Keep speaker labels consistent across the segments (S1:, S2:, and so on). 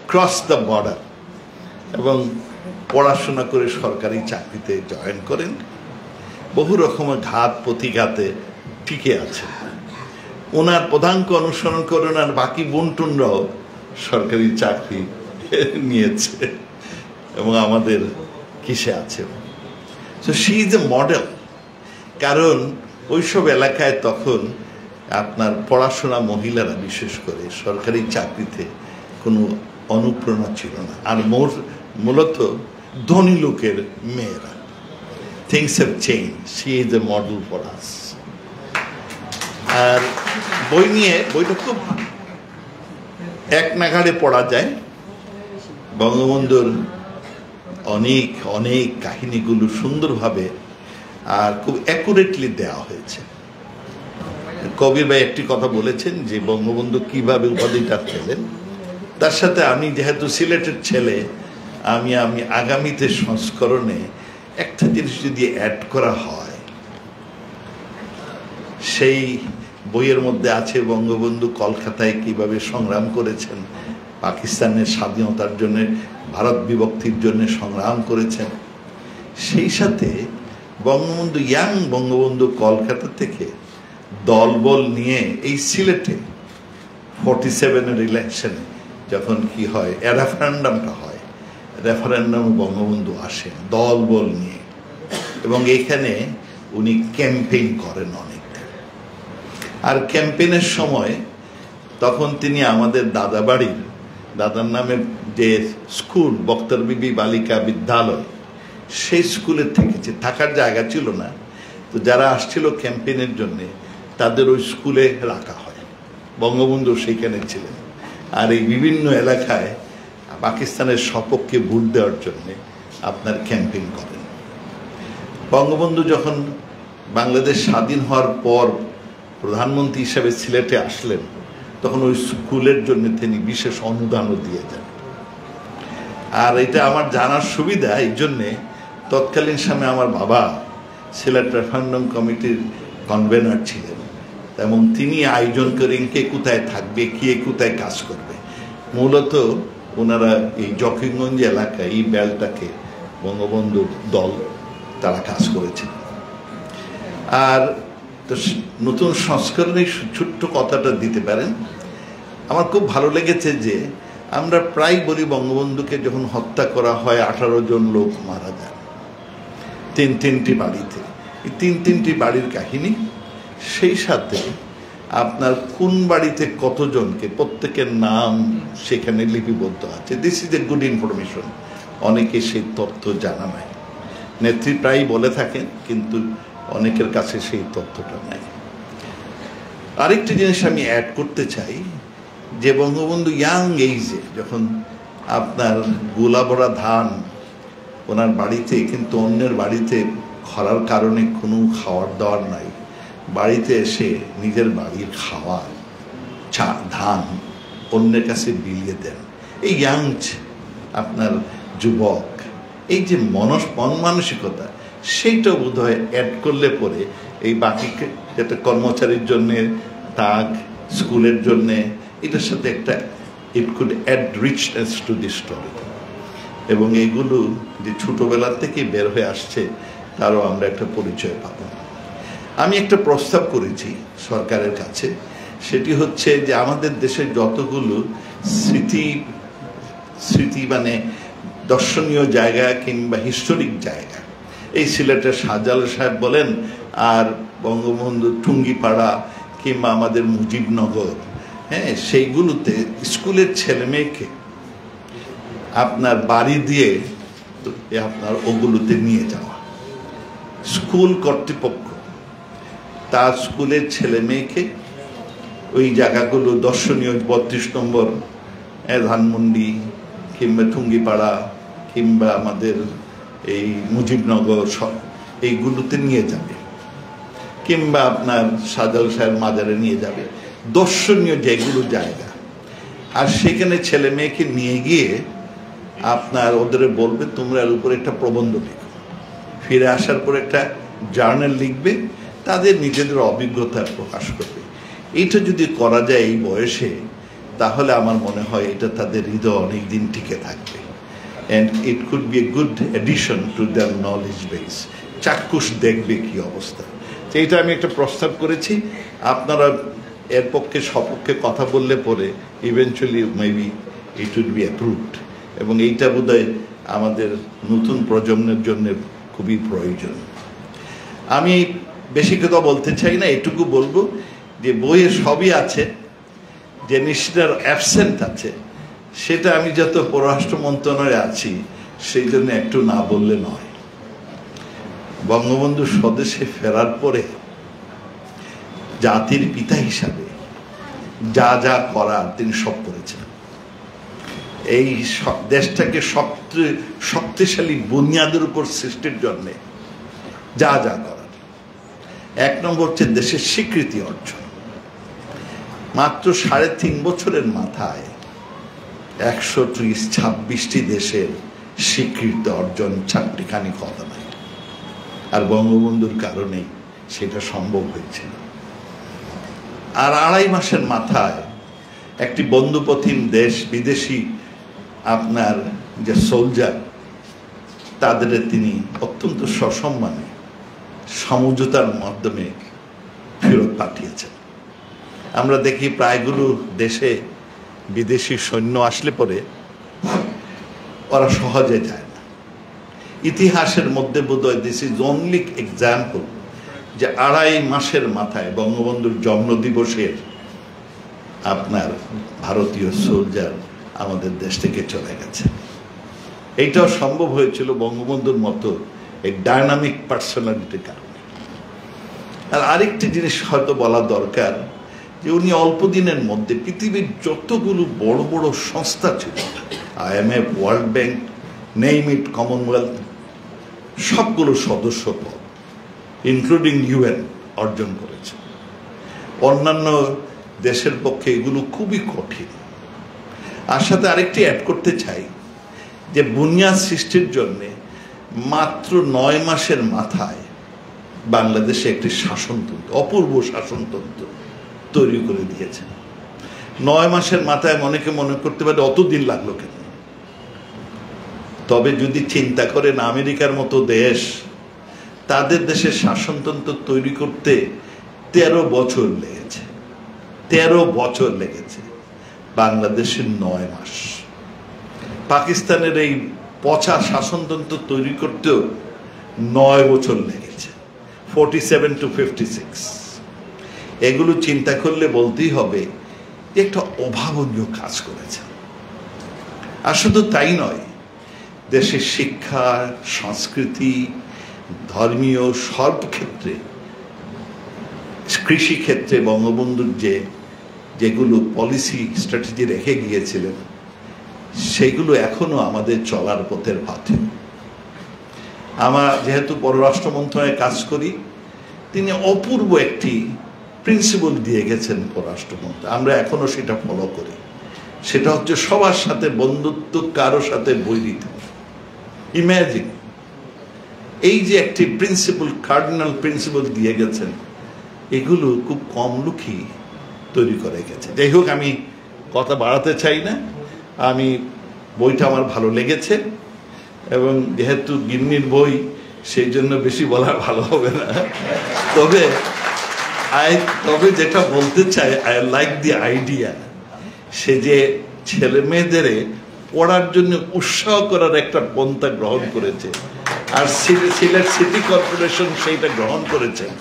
S1: Cross the border এবং পড়াশোনা করে সরকারি চাকরিতে জয়েন করেন, বহু রকমের ঘাত প্রতিঘাতে টিকে আছে। ওনার প্রধানকে অনুসরণ করেন আর বাকি বন্টুনরাও সরকারি চাকরি নিয়েছে এবং আমাদের কিসে আছে। So she is a model. কারণ ওইসব এলাকায় তখন আপনার পড়াশোনা মহিলারা বিশেষ করে সরকারি চাকরিতে কোনো অনুপ্রেরণা ছিল না, আর মূলত ধনী লোকের মেয়েরা। Things have change, she is a model for us. আর বইটা খুব এক নাগাড়ে পড়া যায়। বঙ্গবন্ধুর অনেক অনেক কাহিনীগুলো সুন্দরভাবে আর খুব অ্যাকুরেটলি দেওয়া হয়েছে। কবির ভাই একটি কথা বলেছেন যে বঙ্গবন্ধু কিভাবে উপাধিটা পেলেন। তার সাথে আমি যেহেতু সিলেটের ছেলে, আমি আগামীতে সংস্করণে একটা জিনিস যদি অ্যাড করা হয়, সেই বইয়ের মধ্যে আছে বঙ্গবন্ধু কলকাতায় কিভাবে সংগ্রাম করেছেন, পাকিস্তানের স্বাধীনতার জন্য, ভারত বিভক্তির জন্য সংগ্রাম করেছেন। সেই সাথে বঙ্গবন্ধু কলকাতা থেকে দলবল নিয়ে এই সিলেটে 47-এর ইলেকশনে যখন কি হয়, রেফারেন্ডামটা হয়, রেফারেন্ডামে বঙ্গবন্ধু আসেন দলবল নিয়ে এবং এখানে উনি ক্যাম্পেইন করেন অনেক। আর ক্যাম্পেইনের সময় তখন তিনি আমাদের দাদার নামের যে স্কুল বক্তর বিবি বালিকা বিদ্যালয়, সেই স্কুলে থেকেছে, থাকার জায়গা ছিল না। তো যারা আসছিল ক্যাম্পেইনের জন্যে তাদের ওই স্কুলে রাখা হয়। বঙ্গবন্ধু সেইখানে ছিলেন। আর এই বিভিন্ন এলাকায় পাকিস্তানের সপক্ষে ভোট দেওয়ার জন্যে আপনার ক্যাম্পেইন করেন। বঙ্গবন্ধু যখন বাংলাদেশ স্বাধীন হওয়ার পর প্রধানমন্ত্রী হিসেবে সিলেটে আসলেন, তখন ওই স্কুলের জন্য তিনি বিশেষ অনুদানও দিয়ে যান। আর এটা আমার জানার সুবিধা, এই জন্যে তৎকালীন সময়ে আমার বাবা সিলেট রেফারেন্ডাম কমিটির কনভেনার ছিলেন এবং তিনি আয়োজন করেন কে কোথায় থাকবে, কে কোথায় কাজ করবে। মূলত ওনারা এই জকিগঞ্জ এলাকায় এই বেলটাকে বঙ্গবন্ধুর দল তারা কাজ করেছেন। আর তো নতুন সংস্করণে ছোট্ট কথাটা দিতে পারেন। আমার খুব ভালো লেগেছে যে আমরা প্রায় বলি বঙ্গবন্ধুকে যখন হত্যা করা হয় 18 জন লোক মারা যায় তিনটি বাড়িতে। এই তিনটি বাড়ির কাহিনী, সেই সাথে আপনার কোন বাড়িতে কতজনকে, প্রত্যেকের নাম সেখানে লিপিবদ্ধ আছে। This is a good information. অনেকে সেই তথ্য জানা নাই। নেত্রী প্রায় বলে থাকেন, কিন্তু অনেকের কাছে সেই তথ্যটা নাই। আরেকটি জিনিস আমি অ্যাড করতে চাই যে বঙ্গবন্ধু ইয়াং এইজে যখন আপনার গোলাভরা ধান ওনার বাড়িতে, কিন্তু অন্যের বাড়িতে খরার কারণে কোনো খাওয়ার দাওয়ার নাই, বাড়িতে এসে নিজের বাড়ির খাওয়া ধান অন্যের কাছে বিলিয়ে দেন। এই ইয়াং আপনার যুবক, এই যে মন মানসিকতা, সেইটা বোধ হয় অ্যাড করলে পরে এই বাকি যেটা কর্মচারীর জন্যে তাগ, স্কুলের জন্যে, এটার সাথে একটা it could add richness to the story. এবং এইগুলো যে ছোটোবেলার থেকে বের হয়ে আসছে তারও আমরা একটা পরিচয় পাব। আমি একটা প্রস্তাব করেছি সরকারের কাছে, সেটি হচ্ছে যে আমাদের দেশের যতগুলো স্মৃতি মানে দর্শনীয় জায়গা কিংবা হিস্টোরিক জায়গা, এই সিলেটের শাহজালাল সাহেব বলেন, আর বঙ্গবন্ধু টুঙ্গিপাড়া কিংবা আমাদের মুজিবনগর, হ্যাঁ, সেইগুলোতে স্কুলের ছেলে মেয়েকে আপনার বাড়ি দিয়ে আপনার ওগুলোতে নিয়ে যাওয়া। স্কুল কর্তৃপক্ষ তার স্কুলের ছেলে মেয়েকে ওই জায়গাগুলো দর্শনীয় 32 নম্বর ধানমন্ডি কিংবা টুঙ্গিপাড়া কিংবা আমাদের এই মুজিবনগর এইগুলোতে নিয়ে যাবে, কিংবা আপনার শাহজালাল সাহেব মাজারে নিয়ে যাবে, দর্শনীয় যেগুলো জায়গা। আর সেখানে ছেলে মেয়েকে নিয়ে গিয়ে আপনার ওদের বলবে তোমরা এর উপরে একটা প্রবন্ধ লিখো, ফিরে আসার পর একটা জার্নাল লিখবে, তাদের নিজেদের অভিজ্ঞতা প্রকাশ করবে। এইটা যদি করা যায় এই বয়সে, তাহলে আমার মনে হয় এটা তাদের হৃদয় অনেক দিন টিকে থাকবে, and it could be a good addition to their knowledge base. চাক্ষুষ দেখবে কি অবস্থা। তো এইটা আমি একটা প্রস্তাব করেছি, আপনারা এর পক্ষে সপক্ষে কথা বললে পরে eventually maybe it would be approved, এবং এইটা বোধহয় আমাদের নতুন প্রজন্মের জন্য খুবই প্রয়োজন। আমি বেশি কথা বলতে চাই না, এটুকু বলবো যে বইয়ে সবই আছে, যে জিনিসটার অ্যাবসেন্ট আছে সেটা আমি যত পররাষ্ট্র মন্ত্রণালয়ে আছি সেই জন্য একটু না বললে নয়। বঙ্গবন্ধু স্বদেশে ফেরার পরে জাতির পিতা হিসাবে যা যা করার তিনি সব করেছেন। এই দেশটাকে শক্তিশালী বুনিয়াদের উপর সৃষ্টির জন্য যা যা করার। 1 নম্বর হচ্ছে দেশের স্বীকৃতি অর্জন। মাত্র 3.5 বছরের মাথায় 126টি দেশের স্বীকৃতি অর্জন, 4টিখানি কথা নাই। আর বঙ্গবন্ধুর কারণেই সেটা সম্ভব হয়েছিল। আর 2.5 মাসের মাথায় একটি বন্ধুপ্রতিম দেশ, বিদেশি আপনার যে সোলজার, তাদের তিনি অত্যন্ত সসম্মানে সমঝোতার মাধ্যমে ফেরত পাঠিয়েছেন। আমরা দেখি প্রায়গুলো দেশে বিদেশি সৈন্য আসলে পরে ওরা সহজে যায় না। ইতিহাসের মধ্যে বোধহয় দিস ইজ অনলি এক্সাম্পল যে 2.5 মাসের মাথায় বঙ্গবন্ধুর জন্মদিবসের আপনার ভারতীয় সোলজার আমাদের দেশ থেকে চলে গেছে। এইটাও সম্ভব হয়েছিল বঙ্গবন্ধুর মতো এক ডায়নামিক পার্সোনালিটির কারণে। আর আরেকটি জিনিস হয়তো বলা দরকার, যে উনি অল্প দিনের মধ্যে পৃথিবীর যতগুলো বড় বড় সংস্থা ছিল, IMF, ওয়ার্ল্ড ব্যাংক, নেইম ইট, কমনওয়েলথ, সবগুলো সদস্য পদ ইনক্লুডিং UN অর্জন করেছে। অন্যান্য দেশের পক্ষে এগুলো খুবই কঠিন। আর সাথে আরেকটি অ্যাড করতে চাই, যে বুনিয়াদ সৃষ্টির জন্য মাত্র 9 মাসের মাথায় বাংলাদেশে একটি শাসনতন্ত্র, অপূর্ব শাসনতন্ত্র তৈরি করে দিয়েছে। 9 মাসের মাথায় অনেকে মনে করতে পারে অতদিন লাগলো কেন? তবে যদি চিন্তা করেন আমেরিকার মতো দেশ, তাদের দেশের শাসনতন্ত্র তৈরি করতে 13 বছর লেগেছে। 13 বছর লেগেছে। বাংলাদেশের 9 মাস। পাকিস্তানের এই পচা শাসনতন্ত্র তৈরি করতেও 9 বছর লেগেছে, 47 to 56। এগুলো চিন্তা করলে বলতেই হবে যে একটা অভাবনীয় কাজ করেছে। আর শুধু তাই নয়, দেশের শিক্ষা, সংস্কৃতি, ধর্মীয় সব ক্ষেত্রে, কৃষি ক্ষেত্রে বঙ্গবন্ধুর যেগুলো পলিসি স্ট্র্যাটেজি রেখে গিয়েছিলেন, সেগুলো এখনো আমাদের চলার পথের পথে। আমরা যেহেতু পররাষ্ট্র মন্ত্রণালয়ে কাজ করি, তিনি অপূর্ব একটি প্রিন্সিপাল দিয়ে গেছেন পররাষ্ট্রমন্ত্রী, আমরা এখনো সেটা ফলো করি। সেটা হচ্ছে সবার সাথে বন্ধুত্ব, কারো সাথে বৈরিতা। ইম্যাজিন, এই যে একটি প্রিন্সিপাল, কার্ডিনাল প্রিন্সিপাল দিয়ে গেছেন, এগুলো খুব কম লোকই তৈরি করে গেছে। যাই হোক, আমি কথা বাড়াতে চাই না। আমি বইটা আমার ভালো লেগেছে, এবং যেহেতু গিন্নির বই, সেই জন্য বেশি বলা ভালো হবে না। তবে যেটা বলতে চাই, আই লাইক দি আইডিয়া, সে যে ছেলে মেয়েদের পড়ার জন্য উৎসাহ করার একটা পন্থা গ্রহণ করেছে, আর সিলেট সিটি কর্পোরেশন সেইটা গ্রহণ করেছেন।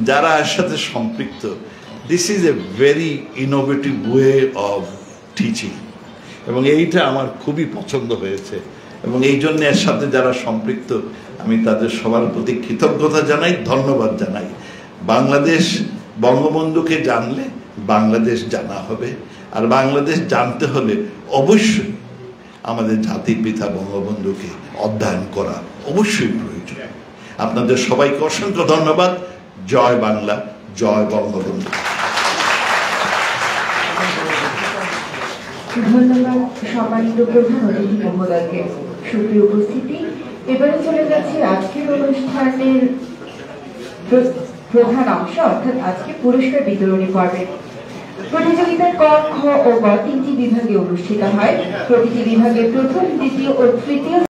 S1: যারা এর সাথে সম্পৃক্ত, this is a very innovative way of teaching, এবং এইটা আমার খুবই পছন্দ হয়েছে। এবং এই জন্য এর সাথে যারা সম্পৃক্ত, আমি তাদের সবার প্রতি কৃতজ্ঞতা জানাই, ধন্যবাদ জানাই। বাংলাদেশ বঙ্গবন্ধুকে জানলে বাংলাদেশ জানা হবে, আর বাংলাদেশ জানতে হলে অবশ্যই আমাদের জাতির পিতা বঙ্গবন্ধুকে অধ্যয়ন করা অবশ্যই প্রয়োজন। আপনাদের সবাইকে অসংখ্য ধন্যবাদ। জয় বাংলা, জয় বঙ্গবন্ধু।
S2: ধন্যবাদ সম্মানিত প্রধান অতিথি মহোদয়কে। সুপ্রিয় উপস্থিতি, এবারে চলে যাচ্ছে আজকের অনুষ্ঠানের প্রধান অংশ, অর্থাৎ আজকে পুরস্কার বিতরণী পর্বে। প্রতিযোগিতা ক, খ ও গ তিনটি বিভাগে অনুষ্ঠিত হয়। প্রতিটি বিভাগে প্রথম, দ্বিতীয় ও তৃতীয়